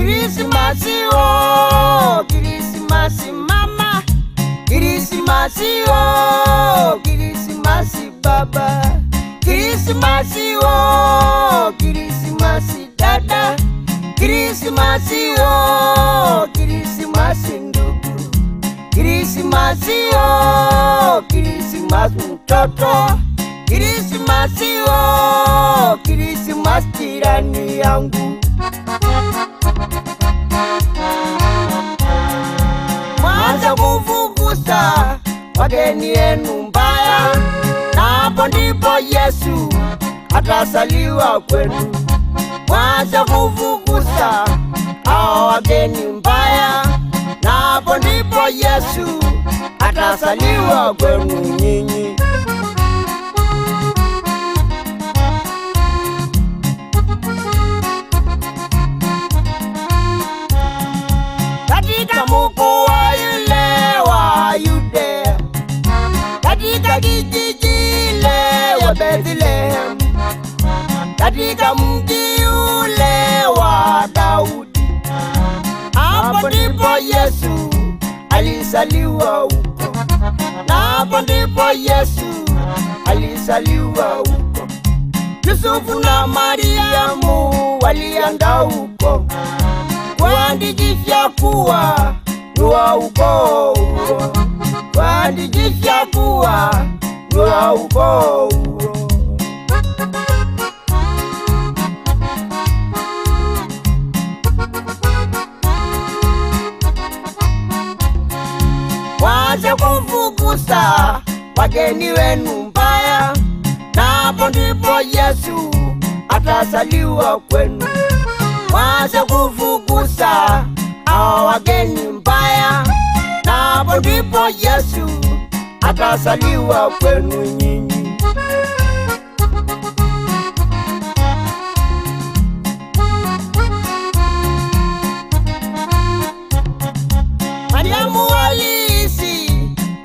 Krismasi oh, Krismasi mama, Krismasi oh, Krismasi baba, Krismasi oh, Krismasi dada, Krismasi oh, Krismasi ndugu, Krismasi oh, Krismasi mtoto, Krismasi oh, Krismasi jirani yangu. Mwanza kufukuza wageni yenu mbaya, na hapo ndipo Yesu atasaliwa kwenu. Mwanza kufukuza hao wageni mbaya, na hapo ndipo Yesu atasaliwa kwenu nyinyi. Katika mkuu wa yule wa Yudea, katika kijiji ile wa Bethlehem, katika mji ule wa Daudi, hapo ndipo Yesu alizaliwa huko, na hapo ndipo Yesu alizaliwa huko. Yusufu na Mariamu walienda huko kuandikisha kuwa ni wa ukoo huo, kuandikisha kuwa ni wa ukoo huo. Mwanza kufukuza wageni wenu mbaya, na hapo ndipo Yesu atasaliwa kwenu. Mwanza kufukuza hao wageni mbaya, na hapo ndipo Yesu atasaliwa kwenu nyinyi. Mariamu alihisi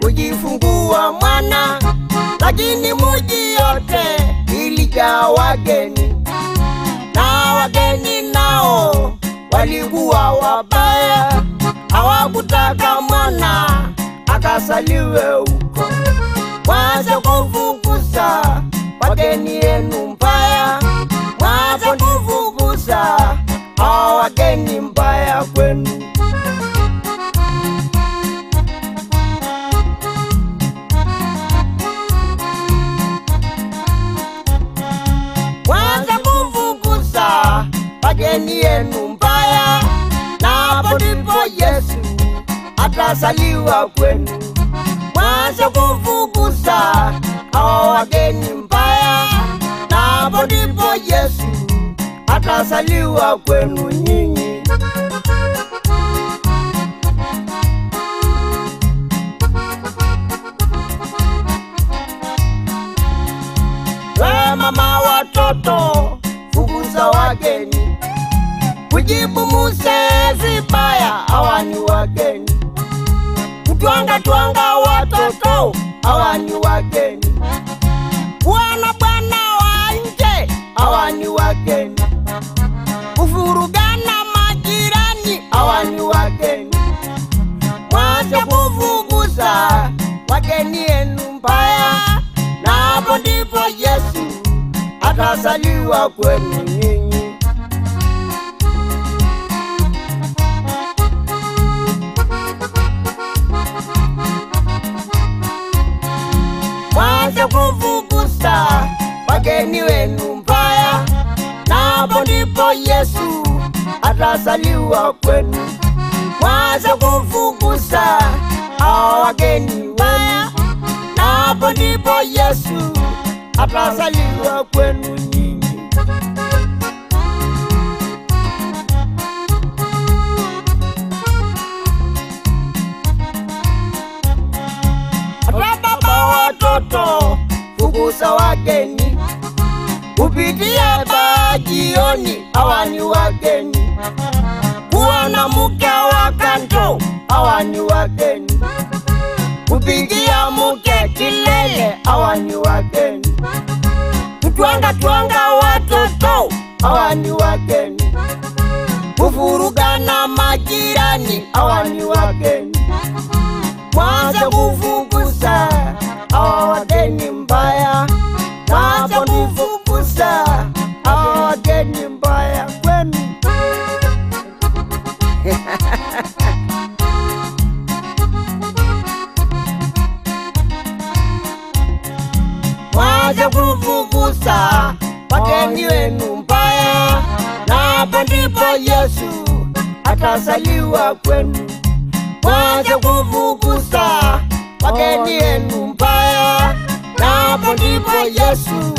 kujifungua mwana, lakini mji yote ilijaa wageni, na wageni nao walikuwa wabaya, hawakutaka mwana akasaliwe huko. Mwanza kufukuza wageni yenu mbaya, mwanza kufukuza hao wageni mbaya kwenu. Mwanza kufukuza wageni yenu mbaya, na hapo ndipo Yesu atasaliwa kwenu. Mwanza kufukuza hao wageni mbaya, na hapo ndipo Yesu atasaliwa kwenu nyinyi. We mama watoto, fukuza wageni, kujibu muse vibaya, hawa ni wageni. Kutwanga twanga watoto, hawa ni wageni. Bwana bwana wa nje, hawa ni wageni. Kufurugana majirani, hawa ni wageni. Mwanza kufukuza wageni yenu mbaya, na hapo ndipo Yesu atasaliwa kwenu nyinyi. Mwanza kufukuza wageni wenu mbaya, na hapo ndipo Yesu atasaliwa kwenu. Mwanza kufukuza hao wageni mbaya, na hapo ndipo Yesu atasaliwa kwenu nyinyi. Baba watoto, fukuza wageni, kupitia jioni, hawa ni wageni. Kuwa na mke wa kando, hawa ni wageni. Kupigia mke kilele, hawa ni wageni. Kutwanga twanga watoto, hawa ni wageni. Kuvurugana Yesu atazaliwa kwenu. Mwache kufukuza wageni yenu mbaya, na hapo ndipo Yesu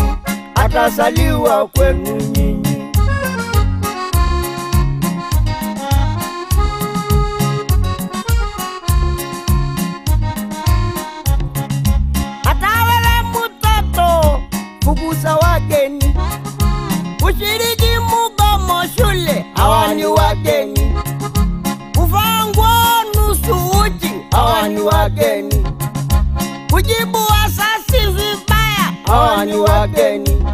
atazaliwa kwenu nyinyi. Fukuza wageni, ushiriki mgomo shule, hawa ni wageni. Kuvaa nguo nusu uchi, hawa ni wageni. Kujibu wazazi vibaya, hawa ni wageni.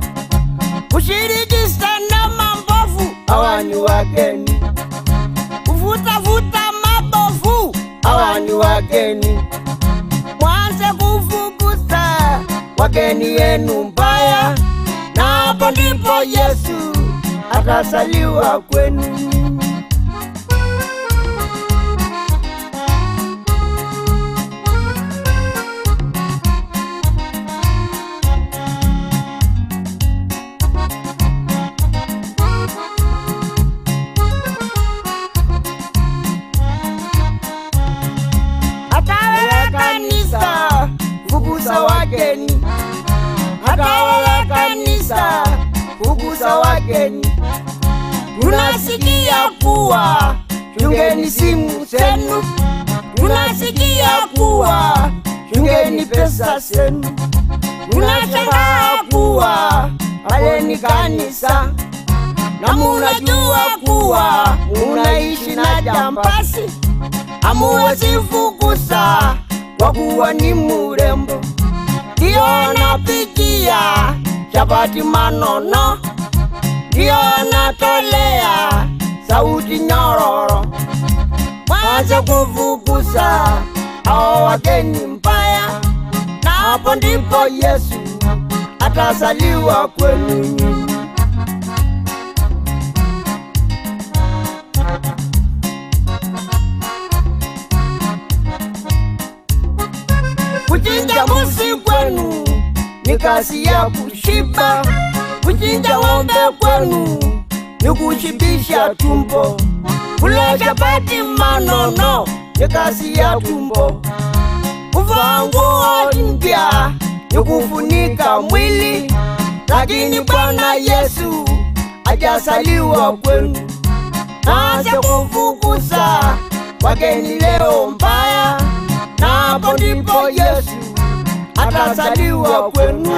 Kushiriki sanama mbovu, hawa ni wageni. Kuvuta mabovu, hawa ni wageni. Mwanze kufukuza wageni yenu mbaya, na hapo ndipo Yesu atazaliwa kwenu. Atawala kanisa, fukuza wageni. Atawala kanisa, fukuza wageni. Tunasikia kuwa chungeni simu zenu, tunasikia kuwa chungeni pesa zenu. Tunashangaa kuwa pale ni kanisa, na munajua kuwa munaishi na jambazi. Hamuwezi fukuza kwa kuwa ni murembo. Ndio napikia chapati manono, ndio natolea sauti nyororo. Mwache kufukuza hao wageni mbaya, na hapo ndipo Yesu atazaliwa kwenu nyinyi. Kuchinja mbuzi kwenu ni kazi ya kushiba. Kuchinja ng'ombe kwenu ni kushibisha tumbo. Kula chapati manono ni kazi ya tumbo. Kuvaa nguo mpya ni kufunika mwili, lakini Bwana Yesu hajazaliwa kwenu. Mwache kufukuza wageni leo mbaya, na hapo ndipo Yesu atazaliwa kwenu.